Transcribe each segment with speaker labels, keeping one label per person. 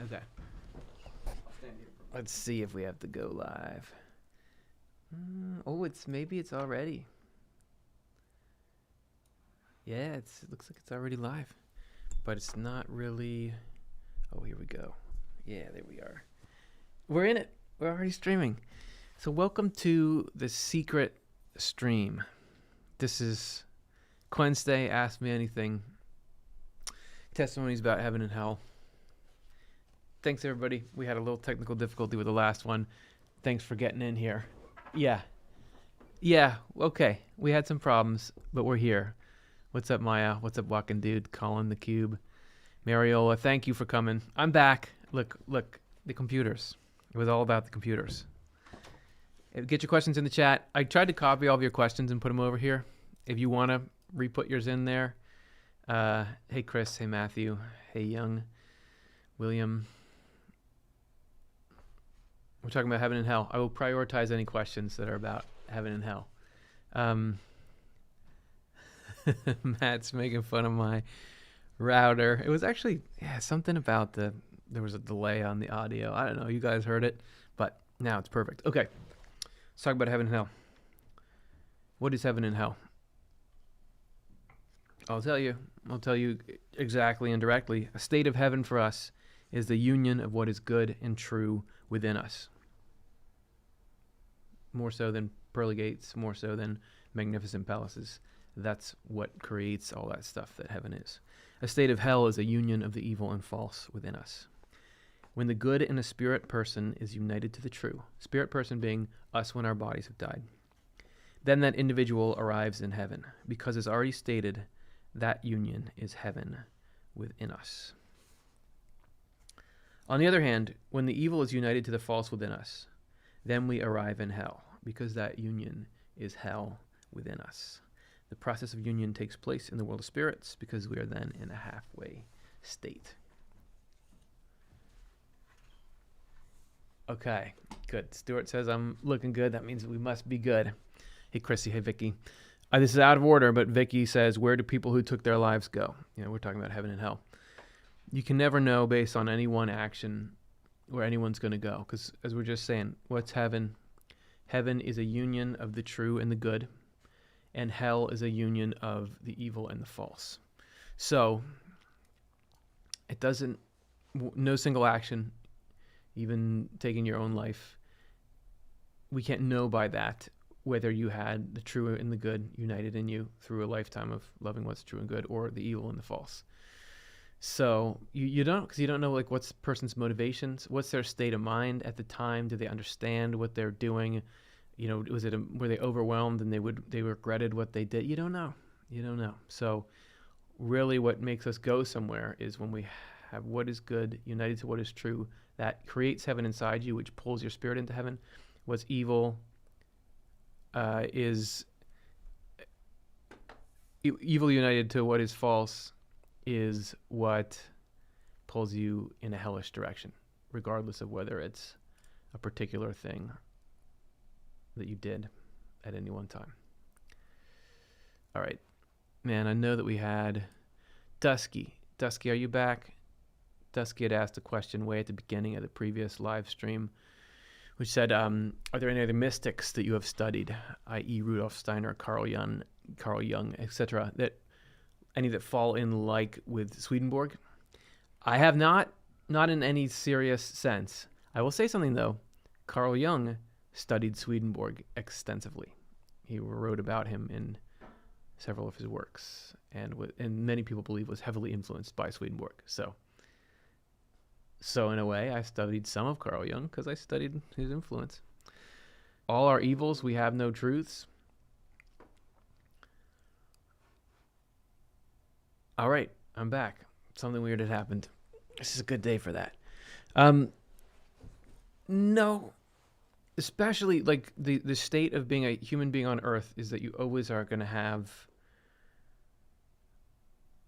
Speaker 1: Okay. Let's see if we have to go live. Maybe it's already. Yeah, it looks like it's already live, but it's not really. Oh, here we go. Yeah, there we are. We're in it. We're already streaming. So welcome to the secret stream. This is Wednesday. Ask Me Anything. Testimonies about heaven and hell. Thanks, everybody. We had a little technical difficulty with the last one. Thanks for getting in here. Yeah. Okay. We had some problems, but we're here. What's up, Maya? What's up, Walking Dude? Colin the Cube. Mariola, thank you for coming. I'm back. Look, the computers. It was all about the computers. Get your questions in the chat. I tried to copy all of your questions and put them over here. If you want to re-put yours in there. Hey, Chris. Hey, Matthew. Hey, Young. William. We're talking about heaven and hell. I will prioritize any questions that are about heaven and hell. Matt's making fun of my router. It was actually, something about there was a delay on the audio. I don't know. You guys heard it, but now it's perfect. Okay. Let's talk about heaven and hell. What is heaven and hell? I'll tell you exactly and directly. A state of heaven for us is the union of what is good and true within us. More so than pearly gates, more so than magnificent palaces. That's what creates all that stuff that heaven is. A state of hell is a union of the evil and false within us. When the good in a spirit person is united to the true, spirit person being us when our bodies have died, then that individual arrives in heaven, because as already stated, that union is heaven within us. On the other hand, when the evil is united to the false within us, then we arrive in hell, because that union is hell within us. The process of union takes place in the world of spirits, because we are then in a halfway state. Okay, good. Stuart says I'm looking good. That means we must be good. Hey, Chrissy. Hey, Vicky. This is out of order, but Vicky says, where do people who took their lives go? We're talking about heaven and hell. You can never know based on any one action where anyone's going to go. Because as we're just saying, what's heaven? Heaven is a union of the true and the good. And hell is a union of the evil and the false. So it doesn't, no single action, even taking your own life, we can't know by that whether you had the true and the good united in you through a lifetime of loving what's true and good, or the evil and the false. So you don't, because you don't know like what's the person's motivations, what's their state of mind at the time. Do they understand what they're doing? Were they overwhelmed and they regretted what they did? You don't know. So really what makes us go somewhere is when we have what is good united to what is true. That creates heaven inside you, which pulls your spirit into heaven. What's evil is evil united to what is false is what pulls you in a hellish direction, regardless of whether it's a particular thing that you did at any one time. All right. Man, I know that we had Dusky. Dusky, are you back? Dusky had asked a question way at the beginning of the previous live stream, which said, are there any other mystics that you have studied, i.e. Rudolf Steiner, Carl Jung, etc., that any that fall in like with Swedenborg? I have not in any serious sense. I will say something, though. Carl Jung studied Swedenborg extensively. He wrote about him in several of his works, and many people believe was heavily influenced by Swedenborg. So in a way, I studied some of Carl Jung because I studied his influence. All our evils, we have no truths. All right, I'm back. Something weird had happened. This is a good day for that. No, especially like the state of being a human being on Earth is that you always are going to have.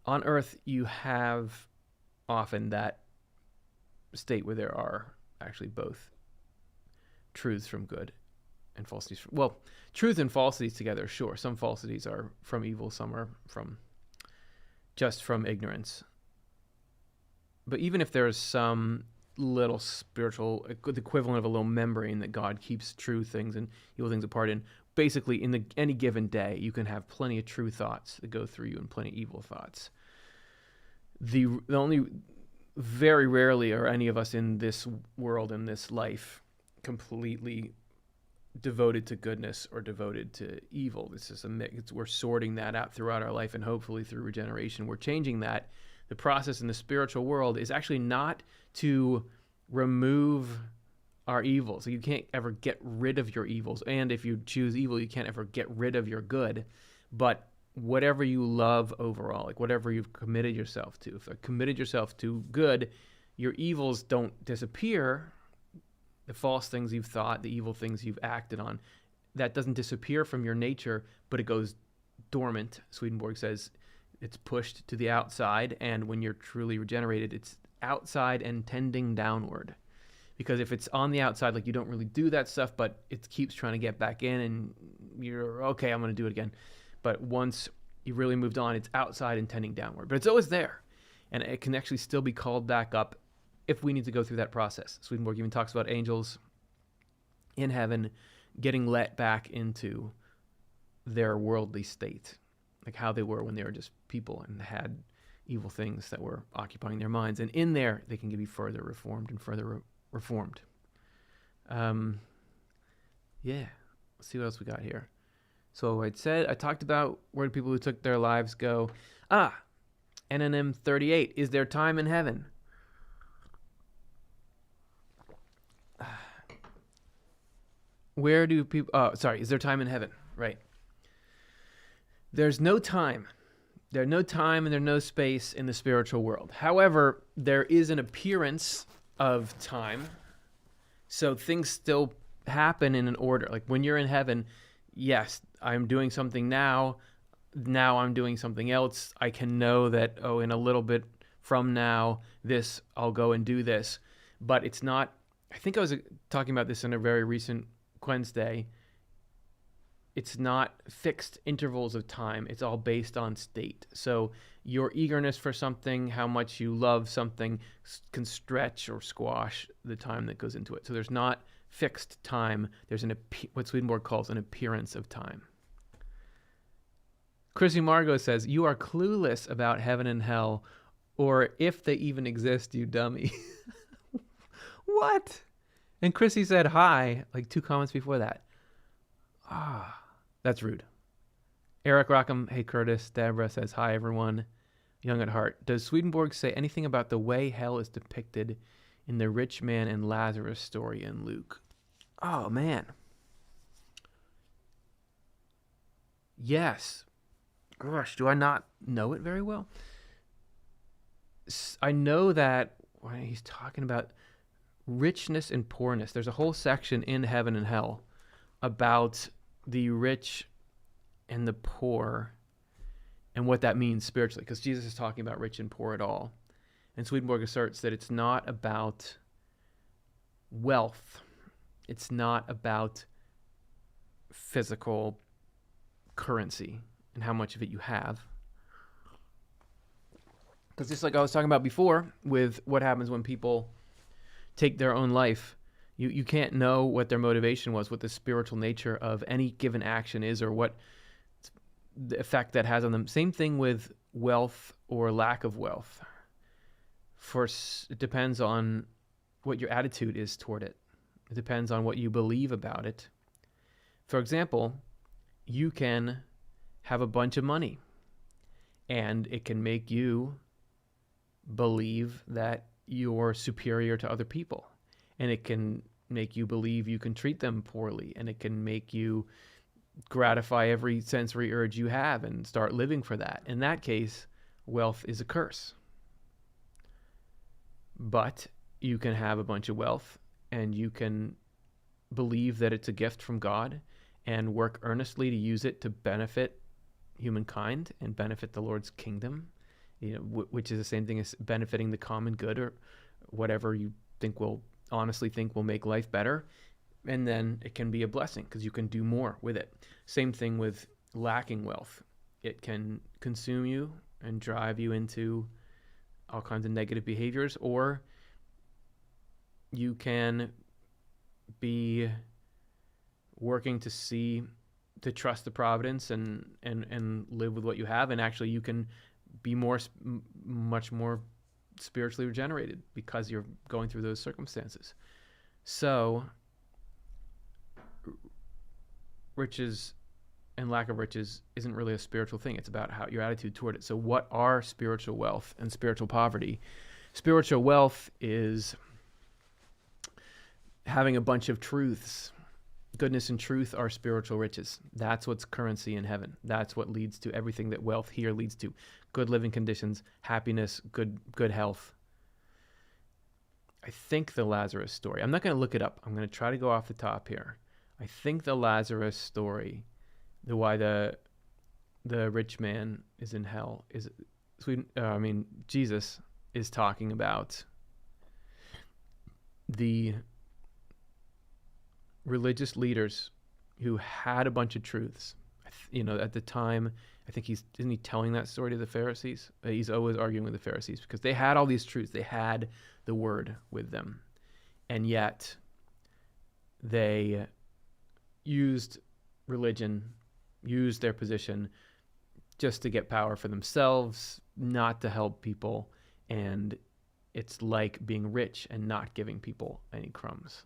Speaker 1: On Earth, you have often that state where there are actually both truths from good and falsities from, well, truth and falsities together, sure. Some falsities are from evil, some are just from ignorance. But even if there's some little spiritual, the equivalent of a little membrane that God keeps true things and evil things apart in. Basically, in any given day, you can have plenty of true thoughts that go through you and plenty of evil thoughts. The only, very rarely are any of us in this world, in this life, completely devoted to goodness or devoted to evil. This is a mix. We're sorting that out throughout our life, and hopefully through regeneration, we're changing that. The process in the spiritual world is actually not to remove our evils. So you can't ever get rid of your evils. And if you choose evil, you can't ever get rid of your good. But whatever you love overall, like whatever you've committed yourself to, if you committed yourself to good, your evils don't disappear. The false things you've thought, the evil things you've acted on, that doesn't disappear from your nature, but it goes dormant. Swedenborg says it's pushed to the outside, and when you're truly regenerated, it's outside and tending downward. Because if it's on the outside, like you don't really do that stuff, but it keeps trying to get back in, and you're, okay, I'm going to do it again. But once you really moved on, it's outside and tending downward. But it's always there, and it can actually still be called back up if we need to go through that process. Swedenborg even talks about angels in heaven getting let back into their worldly state, like how they were when they were just people and had evil things that were occupying their minds. And in there, they can be further reformed and further reformed. Yeah, let's see what else we got here. So I talked about where do people who took their lives go. NNM 38, is there time in heaven? Where do people, is there time in heaven? Right. There's no time. There's no time and there's no space in the spiritual world. However, there is an appearance of time. So things still happen in an order. Like when you're in heaven, yes, I'm doing something now. Now I'm doing something else. I can know that, in a little bit from now, I'll go and do this. But it's not, I think I was talking about this in a very recent Wednesday. It's not fixed intervals of time. It's all based on state. So your eagerness for something, how much you love something, can stretch or squash the time that goes into it. So there's not fixed time. There's what Swedenborg calls an appearance of time. Chrissy Margot says, you are clueless about heaven and hell, or if they even exist, you dummy. What? And Chrissy said hi, like 2 comments before that. That's rude. Eric Rockham, hey Curtis. Deborah says, hi everyone. Young at heart. Does Swedenborg say anything about the way hell is depicted in the rich man and Lazarus story in Luke? Oh, man. Yes. Gosh, do I not know it very well? I know that when he's talking about richness and poorness, there's a whole section in Heaven and Hell about the rich and the poor and what that means spiritually, because Jesus is talking about rich and poor at all. And Swedenborg asserts that it's not about wealth. It's not about physical currency and how much of it you have. Because just like I was talking about before with what happens when people take their own life, you can't know what their motivation was, what the spiritual nature of any given action is, or what the effect that has on them. Same thing with wealth or lack of wealth. It depends on what your attitude is toward it. It depends on what you believe about it. For example, you can have a bunch of money, and it can make you believe that you're superior to other people. And it can make you believe you can treat them poorly. And it can make you gratify every sensory urge you have and start living for that. In that case, wealth is a curse. But you can have a bunch of wealth and you can believe that it's a gift from God and work earnestly to use it to benefit humankind and benefit the Lord's kingdom, which is the same thing as benefiting the common good or whatever you honestly think will make life better. And then it can be a blessing because you can do more with it. Same thing with lacking wealth. It can consume you and drive you into all kinds of negative behaviors, or you can be working to trust the providence and live with what you have, and actually you can be much more spiritually regenerated because you're going through those circumstances. So riches and lack of riches isn't really a spiritual thing. It's about how your attitude toward it. So what are spiritual wealth and spiritual poverty? Spiritual wealth is having a bunch of truths. Goodness and truth are spiritual riches. That's what's currency in heaven. That's what leads to everything that wealth here leads to. Good living conditions, happiness, good health. I think the Lazarus story, I'm not going to look it up. I'm going to try to go off the top here. I think the Lazarus story, why the rich man is in hell, is Jesus is talking about the religious leaders who had a bunch of truths. At the time, I think isn't he telling that story to the Pharisees? He's always arguing with the Pharisees because they had all these truths. They had the word with them. And yet they used religion, used their position just to get power for themselves, not to help people. And it's like being rich and not giving people any crumbs.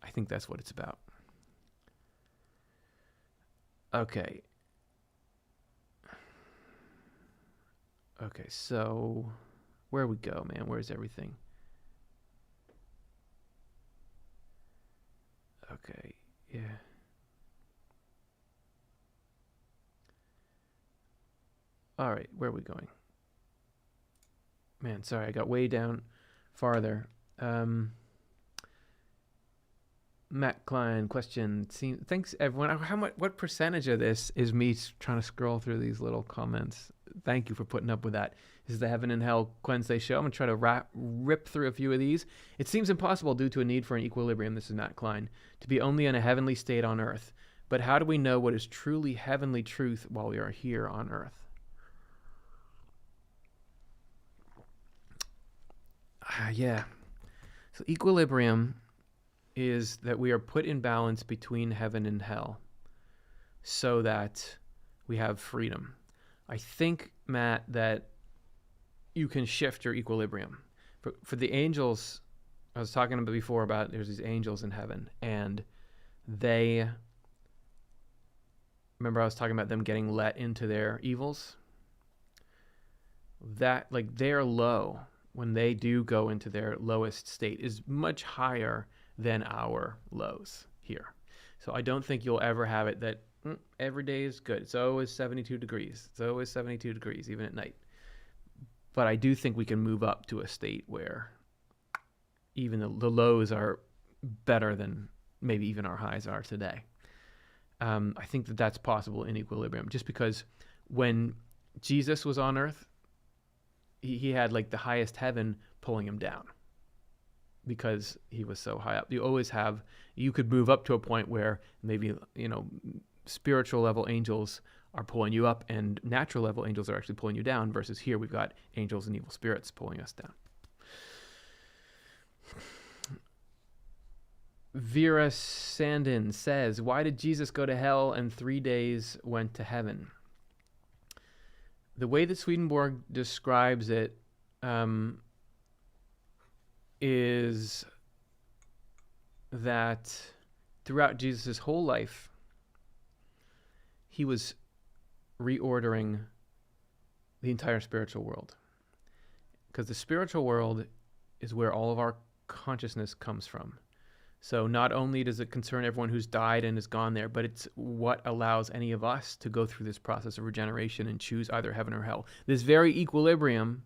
Speaker 1: I think that's what it's about. Okay. Okay, so where we go, man? Where's everything? Okay, yeah. All right, where are we going? Man, sorry, I got way down farther. Matt Klein question. Thanks everyone. What percentage of this is me trying to scroll through these little comments? Thank you for putting up with that. This is the Heaven and Hell Wednesday show. I'm going to try to rip through a few of these. It seems impossible due to a need for an equilibrium, this is Matt Klein, to be only in a heavenly state on earth. But how do we know what is truly heavenly truth while we are here on earth? Yeah. So equilibrium is that we are put in balance between heaven and hell so that we have freedom. I think, Matt, that you can shift your equilibrium. For the angels, I was talking about before about there's these angels in heaven, and remember I was talking about them getting let into their evils? That, like, their low, when they do go into their lowest state, is much higher than our lows here. So I don't think you'll ever have it that every day is good. It's always 72 degrees. It's always 72 degrees, even at night. But I do think we can move up to a state where even the lows are better than maybe even our highs are today. I think that that's possible in equilibrium, just because when Jesus was on earth, he had like the highest heaven pulling him down because he was so high up. You could move up to a point where maybe, spiritual level angels are pulling you up and natural level angels are actually pulling you down, versus here we've got angels and evil spirits pulling us down. Vera Sandin says, why did Jesus go to hell and 3 days went to heaven? The way that Swedenborg describes it is that throughout Jesus' whole life, he was reordering the entire spiritual world. Because the spiritual world is where all of our consciousness comes from. So not only does it concern everyone who's died and is gone there, but it's what allows any of us to go through this process of regeneration and choose either heaven or hell. This very equilibrium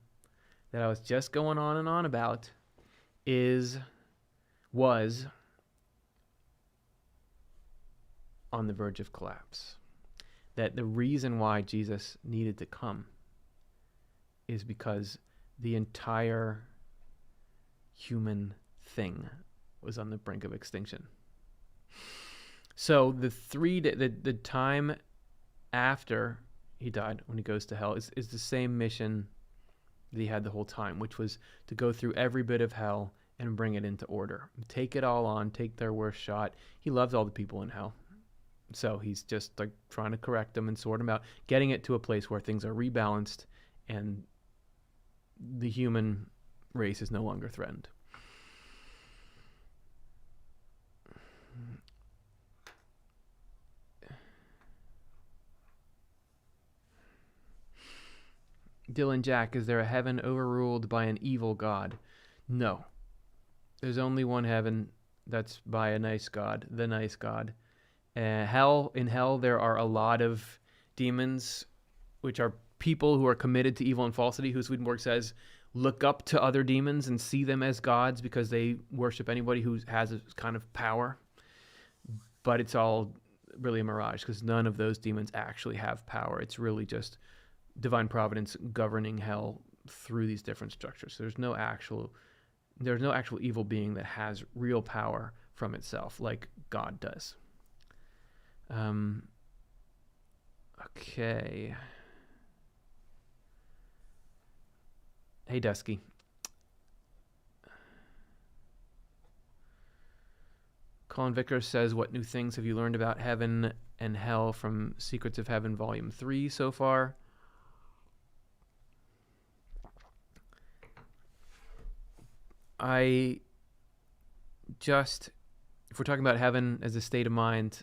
Speaker 1: that I was just going on and on about was on the verge of collapse. That the reason why Jesus needed to come is because the entire human thing was on the brink of extinction. So the time after he died, when he goes to hell, is the same mission that he had the whole time, which was to go through every bit of hell and bring it into order. Take it all on, take their worst shot. He loves all the people in hell. So he's just like trying to correct them and sort them out, getting it to a place where things are rebalanced and the human race is no longer threatened. Dylan Jack, is there a heaven overruled by an evil God? No. There's only one heaven that's by a nice God, the nice God. In hell, there are a lot of demons, which are people who are committed to evil and falsity, who Swedenborg says look up to other demons and see them as gods because they worship anybody who has a kind of power. But it's all really a mirage because none of those demons actually have power. It's really just divine providence governing hell through these different structures. So there's no actual evil being that has real power from itself like God does. Okay. Hey, Dusky. Colin Vickers says, what new things have you learned about heaven and hell from Secrets of Heaven Volume 3 so far? If we're talking about heaven as a state of mind,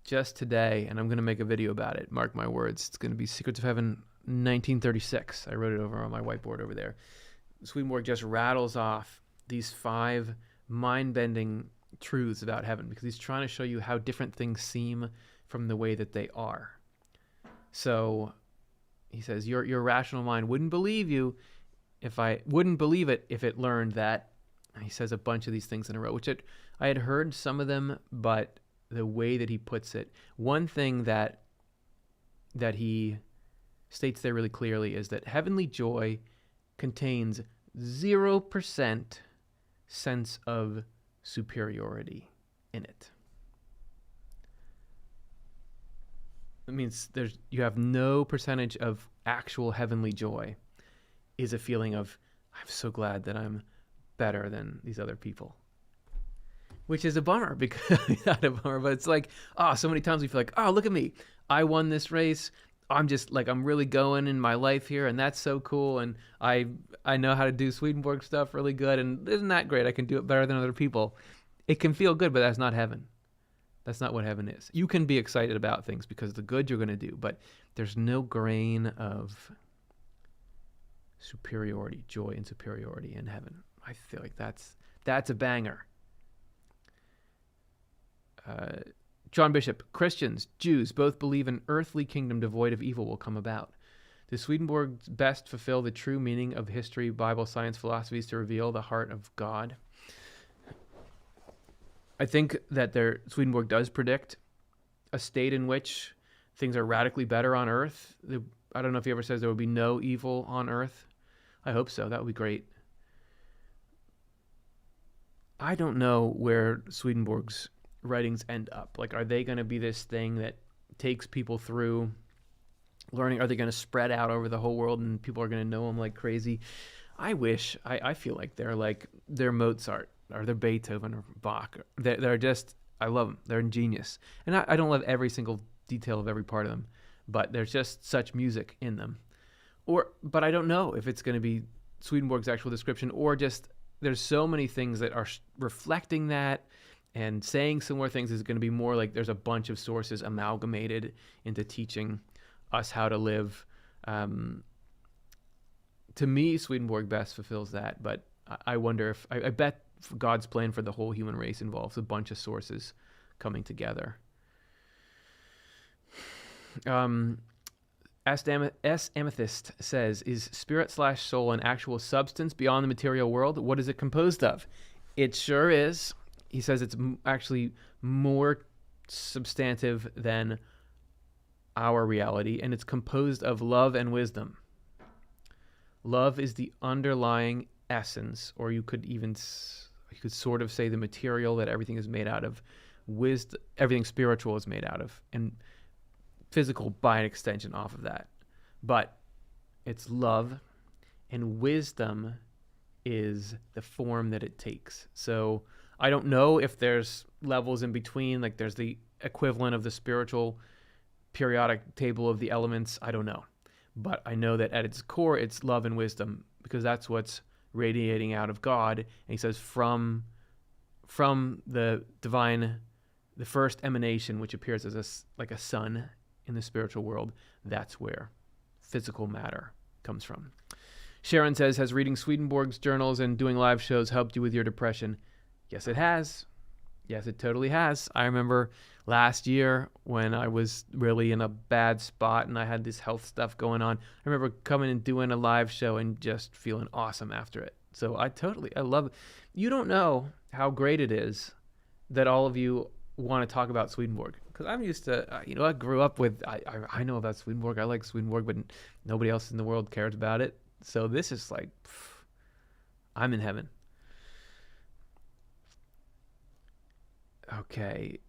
Speaker 1: just today, and I'm going to make a video about it, mark my words, it's going to be Secrets of Heaven 1936. I wrote it over on my whiteboard over there. Swedenborg just rattles off these 5 mind-bending truths about heaven because he's trying to show you how different things seem from the way that they are. So he says, your rational mind wouldn't believe it if it learned that. And he says a bunch of these things in a row, which I had heard some of them, but the way that he puts it, one thing that he states there really clearly is that heavenly joy contains 0% sense of superiority in it. It means you have no percentage of actual heavenly joy is a feeling of, I'm so glad that I'm better than these other people. Which is a bummer, because not a bummer, but it's like, so many times we feel like, look at me. I won this race. I'm just like, I'm really going in my life here, and that's so cool. And I know how to do Swedenborg stuff really good, and isn't that great? I can do it better than other people. It can feel good, but that's not heaven. That's not what heaven is. You can be excited about things because of the good you're going to do, but there's no grain of superiority, joy and superiority in heaven. I feel like that's a banger. John Bishop, Christians, Jews both believe an earthly kingdom devoid of evil will come about. Does Swedenborg best fulfill the true meaning of history, Bible, science, philosophies to reveal the heart of God? I think that Swedenborg does predict a state in which things are radically better on earth. I don't know if he ever says there will be no evil on earth. I hope so. That would be great. I don't know where Swedenborg's writings end up. Like, are they going to be this thing that takes people through learning? Are they going to spread out over the whole world and people are going to know them like crazy? I feel like they're Mozart or they're Beethoven or Bach. They're just, I love them. They're ingenious. And I don't love every single detail of every part of them, but there's just such music in them. But I don't know if it's going to be Swedenborg's actual description or just there's so many things that are reflecting that and saying similar things is going to be more like there's a bunch of sources amalgamated into teaching us how to live. To me, Swedenborg best fulfills that, but I wonder if, I bet God's plan for the whole human race involves a bunch of sources coming together. S. Amethyst says, is spirit/soul an actual substance beyond the material world? What is it composed of? It sure is. He says it's actually more substantive than our reality, and it's composed of love and wisdom. Love is the underlying essence, or you could sort of say the material that everything is made out of. Everything spiritual is made out of, and physical by an extension off of that. But it's love, and wisdom is the form that it takes. So I don't know if there's levels in between, like there's the equivalent of the spiritual periodic table of the elements. I don't know. But I know that at its core, it's love and wisdom, because that's what's radiating out of God. And he says from the divine, the first emanation, which appears as like a sun in the spiritual world, that's where physical matter comes from. Sharon says, has reading Swedenborg's journals and doing live shows helped you with your depression? Yes, it has. Yes, it totally has. I remember last year when I was really in a bad spot and I had this health stuff going on. I remember coming and doing a live show and just feeling awesome after it. So I love it. You don't know how great it is that all of you want to talk about Swedenborg. Because I'm used to, I grew up with, I know about Swedenborg. I like Swedenborg, but nobody else in the world cares about it. So this is like, I'm in heaven. Okay.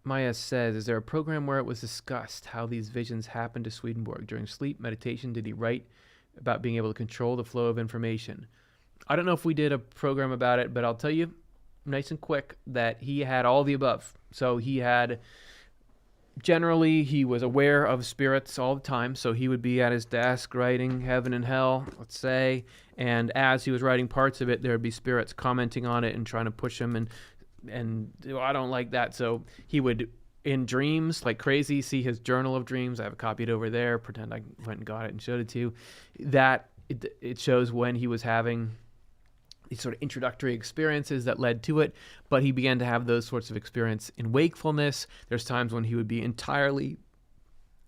Speaker 1: Maya says, is there a program where it was discussed how these visions happened to Swedenborg? During sleep, meditation, did he write about being able to control the flow of information? I don't know if we did a program about it, but I'll tell you nice and quick that he had all the above. So generally, he was aware of spirits all the time. So he would be at his desk writing heaven and hell, let's say. And as he was writing parts of it, there would be spirits commenting on it and trying to push him and I don't like that. So he would, in dreams, like crazy, see his journal of dreams. I have it copied over there. Pretend I went and got it and showed it to you. That it shows when he was having these sort of introductory experiences that led to it. But he began to have those sorts of experience in wakefulness. There's times when he would be entirely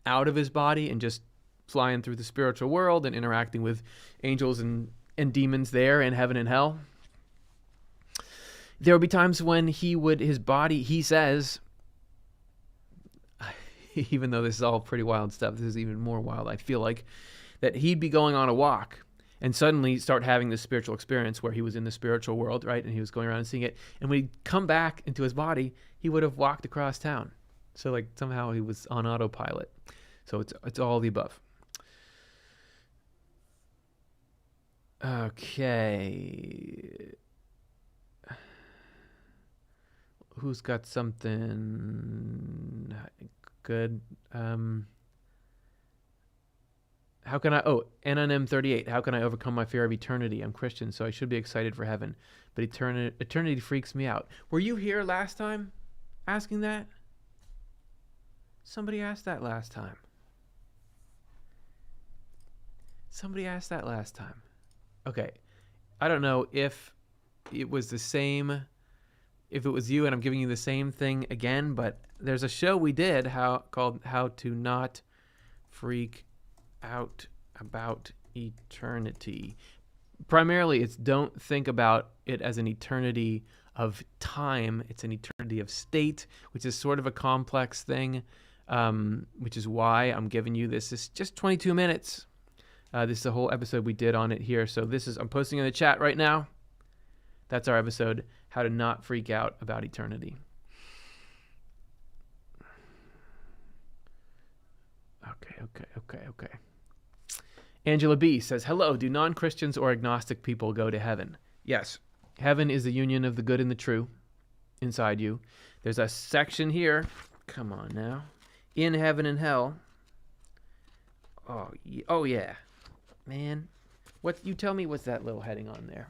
Speaker 1: out of his body and just flying through the spiritual world and interacting with angels and demons there in heaven and hell. There would be times when his body, he says, even though this is all pretty wild stuff, this is even more wild, I feel like, that he'd be going on a walk and suddenly start having this spiritual experience where he was in the spiritual world, right? And he was going around and seeing it. And when he'd come back into his body, he would have walked across town. So like somehow he was on autopilot. So it's all the above. Okay. Who's got something good? How can I, NNM38, how can I overcome my fear of eternity? I'm Christian, so I should be excited for heaven. But eternity freaks me out. Were you here last time asking that? Somebody asked that last time. Okay. I don't know if it was the same, if it was you and I'm giving you the same thing again, but there's a show we did called How to Not Freak Out About Eternity. Primarily, it's don't think about it as an eternity of time. It's an eternity of state, which is sort of a complex thing, which is why I'm giving you this. It's just 22 minutes. This is a whole episode we did on it here. So I'm posting in the chat right now. That's our episode, How to Not Freak Out About Eternity. Okay. Angela B. says, hello, do non-Christians or agnostic people go to heaven? Yes. Heaven is the union of the good and the true inside you. There's a section here. Come on now. In heaven and hell. Oh yeah. Man. You tell me what's that little heading on there?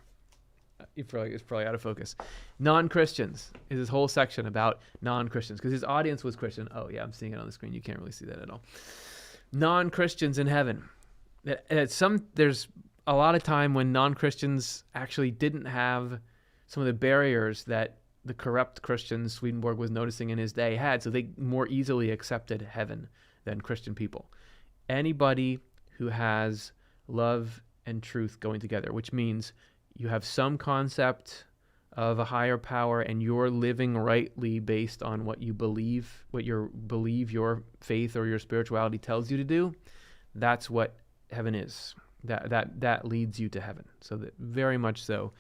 Speaker 1: It's probably out of focus. Non-Christians is this whole section about non-Christians because his audience was Christian. Oh yeah, I'm seeing it on the screen. You can't really see that at all. Non-Christians in heaven. There's a lot of time when non-Christians actually didn't have some of the barriers that the corrupt Christians Swedenborg was noticing in his day had, so they more easily accepted heaven than Christian people. Anybody who has love and truth going together, which means you have some concept of a higher power and you're living rightly based on what you believe, your faith or your spirituality tells you to do, that's what heaven is. That leads you to heaven. So that very much so,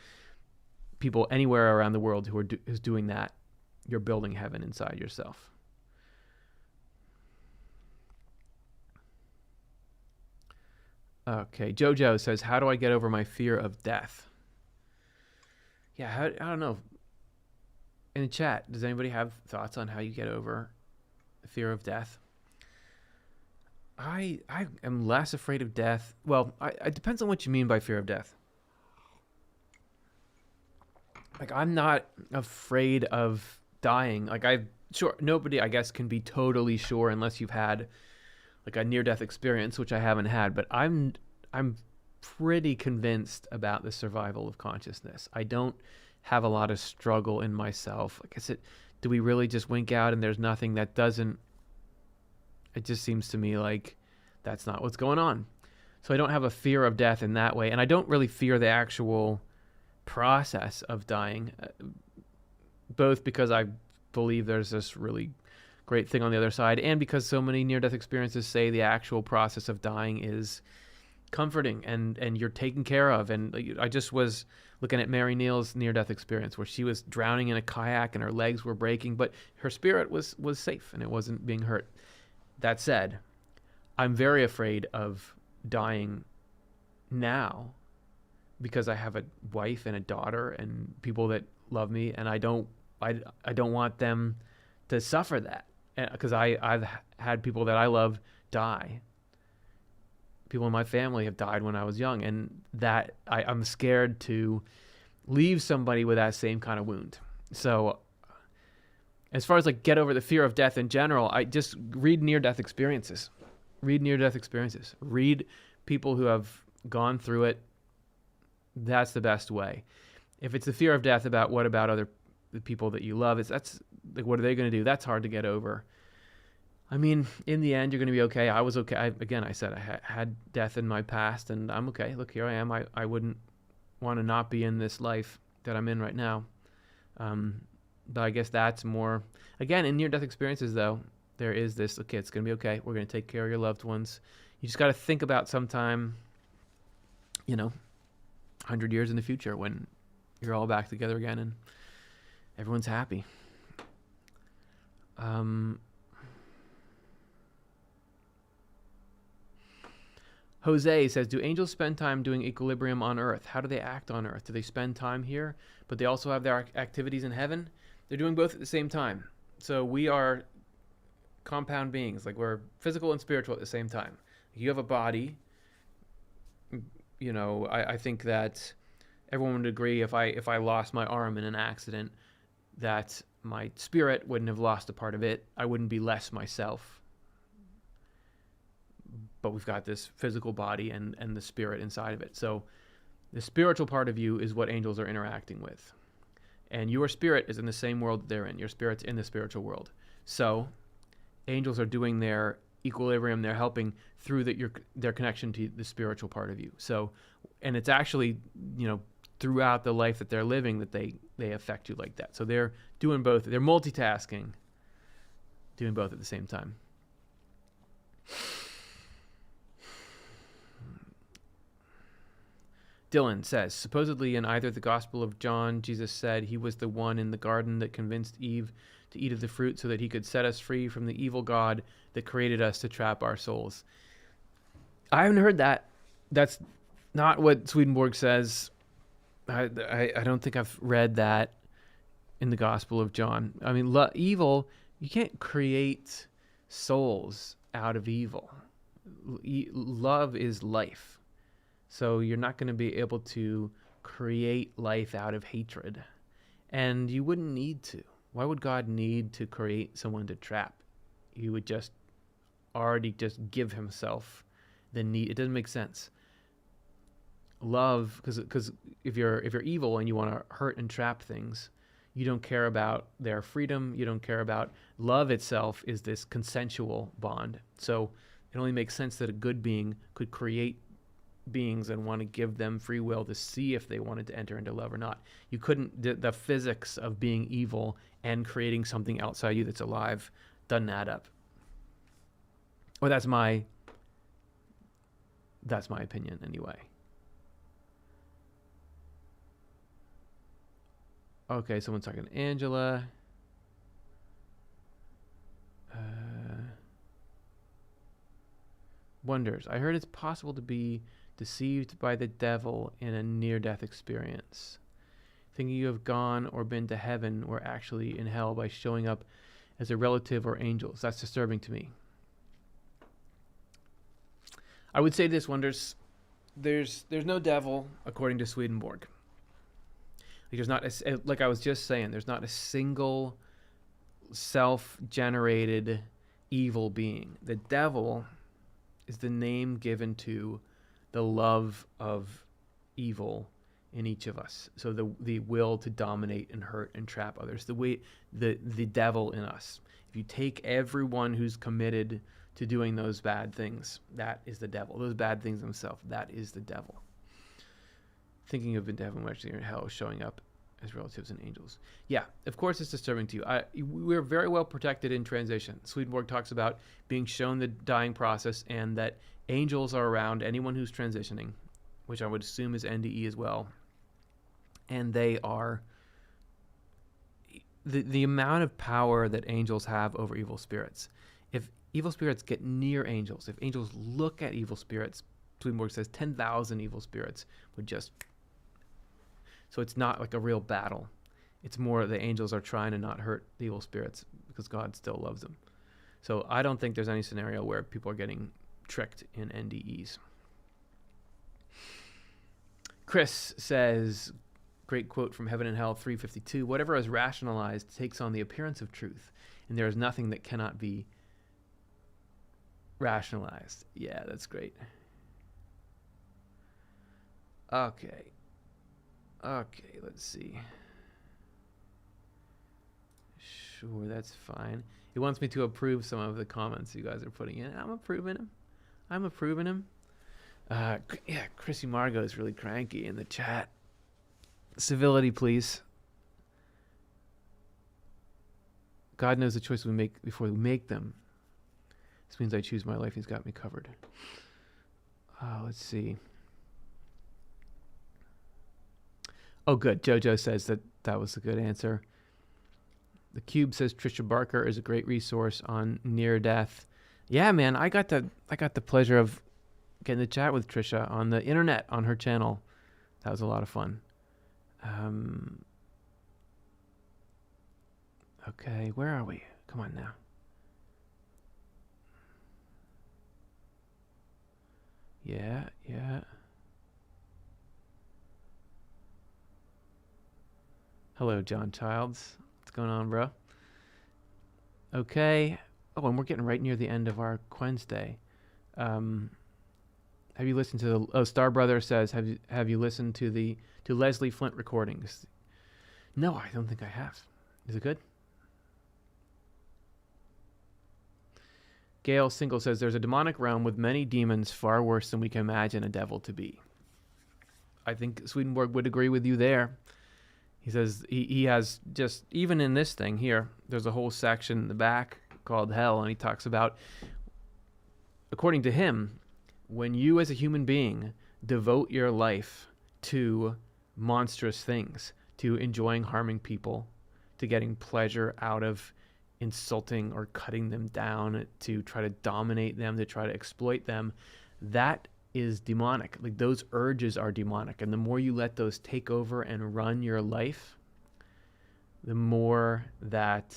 Speaker 1: people anywhere around the world who is doing that, you're building heaven inside yourself. Okay, Jojo says, how do I get over my fear of death? Yeah, I don't know. In the chat, does anybody have thoughts on how you get over the fear of death? I am less afraid of death. Well, it depends on what you mean by fear of death. Like, I'm not afraid of dying. Like, sure, nobody, I guess, can be totally sure unless you've had like a near-death experience, which I haven't had. But I'm pretty convinced about the survival of consciousness. I don't have a lot of struggle in myself. Like I said, do we really just wink out and there's nothing? That doesn't. It just seems to me like that's not what's going on. So I don't have a fear of death in that way, and I don't really fear the actual process of dying, both because I believe there's this really great thing on the other side, and because so many near-death experiences say the actual process of dying is comforting and you're taken care of. And I just was looking at Mary Neal's near-death experience where she was drowning in a kayak and her legs were breaking, but her spirit was safe and it wasn't being hurt. That said, I'm very afraid of dying now because I have a wife and a daughter and people that love me, and I don't want them to suffer that, because I've had people that I love die. People in my family have died when I was young, and that I'm scared to leave somebody with that same kind of wound. So as far as like get over the fear of death in general, I just read near-death experiences. Read near-death experiences. Read people who have gone through it. That's the best way. If it's the fear of death, what about the people that you love? That's like, what are they going to do? That's hard to get over. I mean, in the end, you're going to be okay. I was okay. I said I had death in my past, and I'm okay. Look, here I am. I wouldn't want to not be in this life that I'm in right now. But I guess that's more, again, in near-death experiences, though, there is this, okay, it's going to be okay. We're going to take care of your loved ones. You just got to think about sometime, 100 years in the future when you're all back together again and everyone's happy. Jose says, do angels spend time doing equilibrium on earth? How do they act on earth? Do they spend time here, but they also have their activities in heaven? They're doing both at the same time. So we are compound beings. Like, we're physical and spiritual at the same time. You have a body. I think that everyone would agree if I lost my arm in an accident, that my spirit wouldn't have lost a part of it. I wouldn't be less myself. But we've got this physical body and the spirit inside of it. So the spiritual part of you is what angels are interacting with. And your spirit is in the same world that they're in. Your spirit's in the spiritual world. So angels are doing their equilibrium. They're helping through their connection to the spiritual part of you. So, and it's actually, throughout the life that they're living that they affect you like that. So they're doing both. They're multitasking, doing both at the same time. Dylan says, supposedly in either the Gospel of John, Jesus said he was the one in the garden that convinced Eve to eat of the fruit so that he could set us free from the evil God that created us to trap our souls. I haven't heard that. That's not what Swedenborg says. I don't think I've read that in the Gospel of John. I mean, evil, you can't create souls out of evil. Love is life. So you're not going to be able to create life out of hatred. And you wouldn't need to. Why would God need to create someone to trap? He would just already just give himself the need. It doesn't make sense. Love, because if you're evil and you want to hurt and trap things, you don't care about their freedom. You don't care about love itself is this consensual bond. So it only makes sense that a good being could create beings and want to give them free will to see if they wanted to enter into love or not. You couldn't, the physics of being evil and creating something outside you that's alive doesn't add up. Well, that's my opinion anyway. Okay, someone's talking to Angela. wonders, I heard it's possible to be deceived by the devil in a near-death experience, thinking you have gone or been to heaven or actually in hell by showing up as a relative or angels. That's disturbing to me. I would say this, Wonders. There's no devil according to Swedenborg. There's not like I was just saying. There's not a single self-generated evil being. The devil is the name given to the love of evil in each of us. So the will to dominate and hurt and trap others. The devil in us. If you take everyone who's committed to doing those bad things, that is the devil. Those bad things themselves, that is the devil. Thinking of been to heaven, we're actually in hell, showing up as relatives and angels. Yeah, of course it's disturbing to you. We're very well protected in transition. Swedenborg talks about being shown the dying process and that angels are around anyone who's transitioning, which I would assume is NDE as well. And they are the amount of power that angels have over evil spirits. If evil spirits get near angels, if angels look at evil spirits, Swedenborg says 10,000 evil spirits would just... So it's not like a real battle. It's more the angels are trying to not hurt the evil spirits because God still loves them. So I don't think there's any scenario where people are getting tricked in NDEs. Chris says, great quote from Heaven and Hell 352, whatever is rationalized takes on the appearance of truth, and there is nothing that cannot be rationalized. Yeah, that's great. Okay, let's see. Sure, that's fine. He wants me to approve some of the comments you guys are putting in. I'm approving him. Yeah, Chrissy Margot is really cranky in the chat. Civility, please. God knows the choices we make before we make them. This means I choose my life. He's got me covered. Let's see. Oh, good. Jojo says that was a good answer. The Cube says Trisha Barker is a great resource on near death. Yeah, man, I got the pleasure of getting to chat with Trisha on the internet on her channel. That was a lot of fun. Okay, where are we? Come on now. Yeah. Hello, John Childs. What's going on, bro? Okay. Oh, and we're getting right near the end of our Wednesday. Have you listened to the... Star Brother says, have you listened to Leslie Flint recordings? No, I don't think I have. Is it good? Gail Single says, there's a demonic realm with many demons far worse than we can imagine a devil to be. I think Swedenborg would agree with you there. He says he has just, even in this thing here, there's a whole section in the back called Hell, and he talks about, according to him, when you as a human being devote your life to monstrous things, to enjoying harming people, to getting pleasure out of insulting or cutting them down, to try to dominate them, to try to exploit them, that is demonic. Like, those urges are demonic. And the more you let those take over and run your life, the more that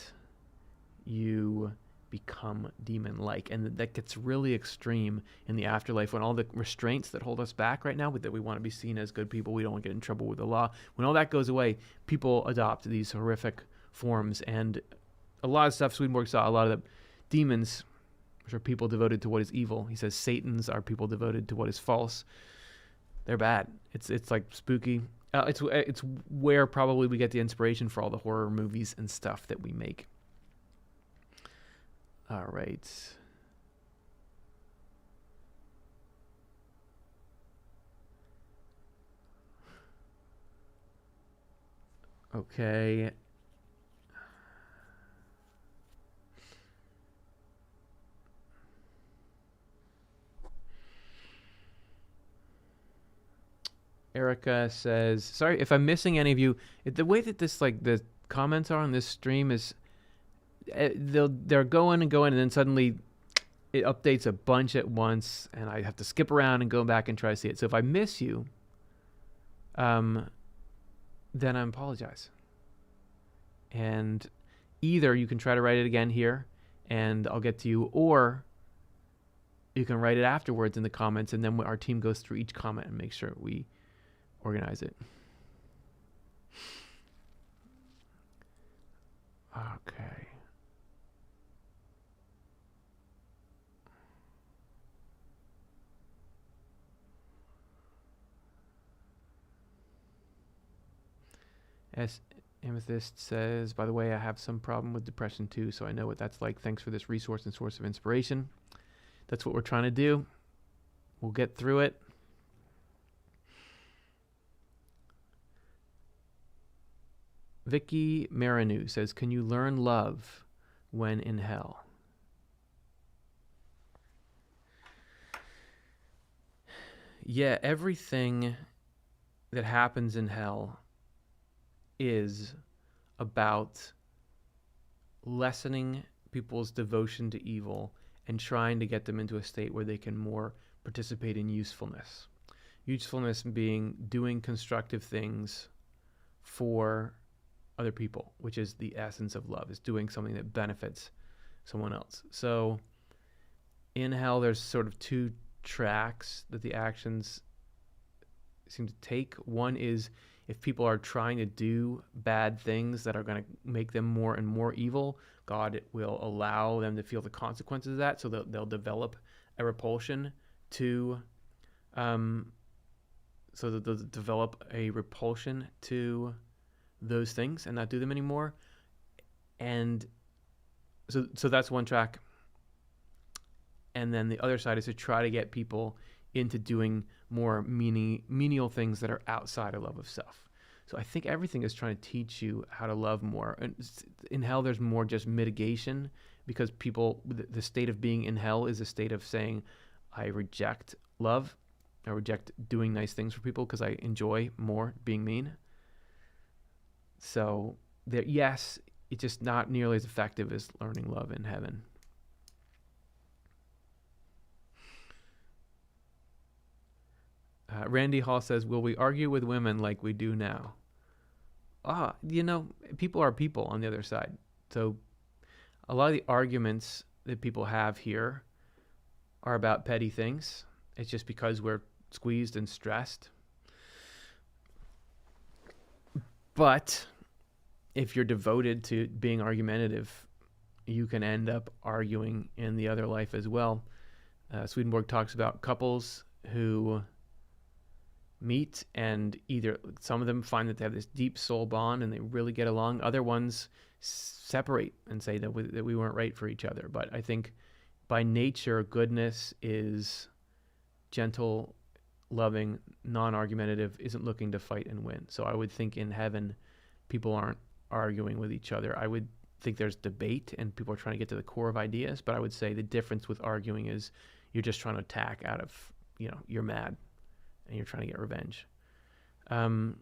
Speaker 1: you become demon-like. And that gets really extreme in the afterlife, when all the restraints that hold us back right now, that we want to be seen as good people, we don't want to get in trouble with the law, when all that goes away, people adopt these horrific forms. And a lot of stuff Swedenborg saw, a lot of the demons, which are people devoted to what is evil. He says Satans are people devoted to what is false. They're bad. It's like spooky. It's where probably we get the inspiration for all the horror movies and stuff that we make. All right. Okay. Erica says, sorry if I'm missing any of you. The way that this, like, the comments are on this stream is, they're going and going, and then suddenly it updates a bunch at once, and I have to skip around and go back and try to see it. So if I miss you, then I apologize. And either you can try to write it again here, and I'll get to you, or you can write it afterwards in the comments, and then our team goes through each comment and make sure we organize it. Okay. As Amethyst says, by the way, I have some problem with depression too, so I know what that's like. Thanks for this resource and source of inspiration. That's what we're trying to do. We'll get through it. Vicky Marinu says, can you learn love when in hell? Yeah, everything that happens in hell is about lessening people's devotion to evil and trying to get them into a state where they can more participate in usefulness. Usefulness being doing constructive things for other people, which is the essence of love, is doing something that benefits someone else. So in hell, there's sort of two tracks that the actions seem to take. One is if people are trying to do bad things that are going to make them more and more evil, God will allow them to feel the consequences of that, so they'll develop a repulsion to those things and not do them anymore. And so that's one track. And then the other side is to try to get people into doing more menial things that are outside of love of self. So I think everything is trying to teach you how to love more. And in hell, there's more just mitigation, because people, the state of being in hell is a state of saying, I reject love. I reject doing nice things for people because I enjoy more being mean. So yes, it's just not nearly as effective as learning love in heaven. Randy Hall says, will we argue with women like we do now? People are people on the other side. So a lot of the arguments that people have here are about petty things. It's just because we're squeezed and stressed. But if you're devoted to being argumentative, you can end up arguing in the other life as well. Swedenborg talks about couples who meet, and either some of them find that they have this deep soul bond and they really get along. Other ones separate and say that we weren't right for each other. But I think by nature, goodness is gentle, loving, non-argumentative, isn't looking to fight and win. So I would think in heaven, people aren't arguing with each other. I would think there's debate and people are trying to get to the core of ideas. But I would say the difference with arguing is you're just trying to attack out of, you're mad and you're trying to get revenge. All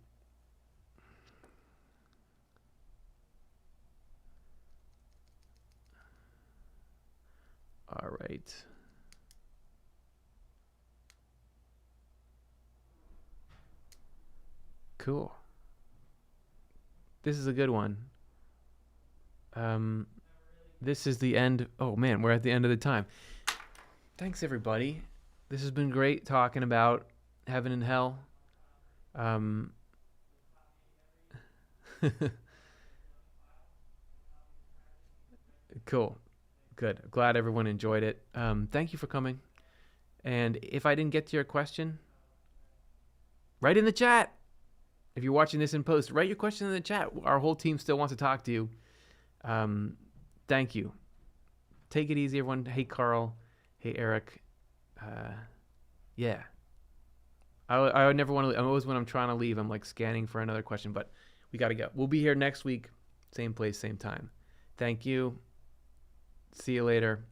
Speaker 1: right. Cool. This is a good one. This is the end. Oh man, we're at the end of the time. Thanks everybody. This has been great talking about heaven and hell. Cool. Good. Glad everyone enjoyed it. Thank you for coming. And if I didn't get to your question, write in the chat. If you're watching this in post, write your question in the chat. Our whole team still wants to talk to you. Thank you. Take it easy, everyone. Hey, Carl. Hey, Eric. Yeah. I would never want to leave. I'm always, when I'm trying to leave, I'm like scanning for another question, but we got to go. We'll be here next week. Same place, same time. Thank you. See you later.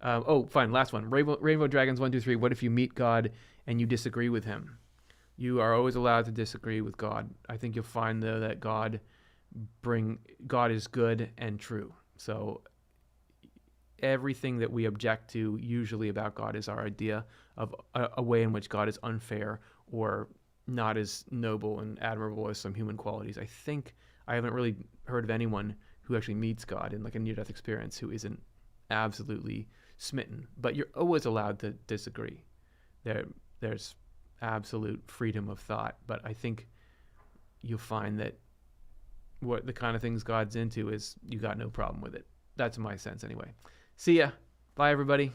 Speaker 1: Fine. Last one. Rainbow Dragons 123. What if you meet God and you disagree with him? You are always allowed to disagree with God. I think you'll find, though, that God is good and true. So everything that we object to usually about God is our idea of a way in which God is unfair or not as noble and admirable as some human qualities. I think I haven't really heard of anyone who actually meets God in like a near-death experience who isn't absolutely smitten. But you're always allowed to disagree. There's absolute freedom of thought. But I think you'll find that what the kind of things God's into is you got no problem with it. That's my sense anyway. See ya. Bye, everybody.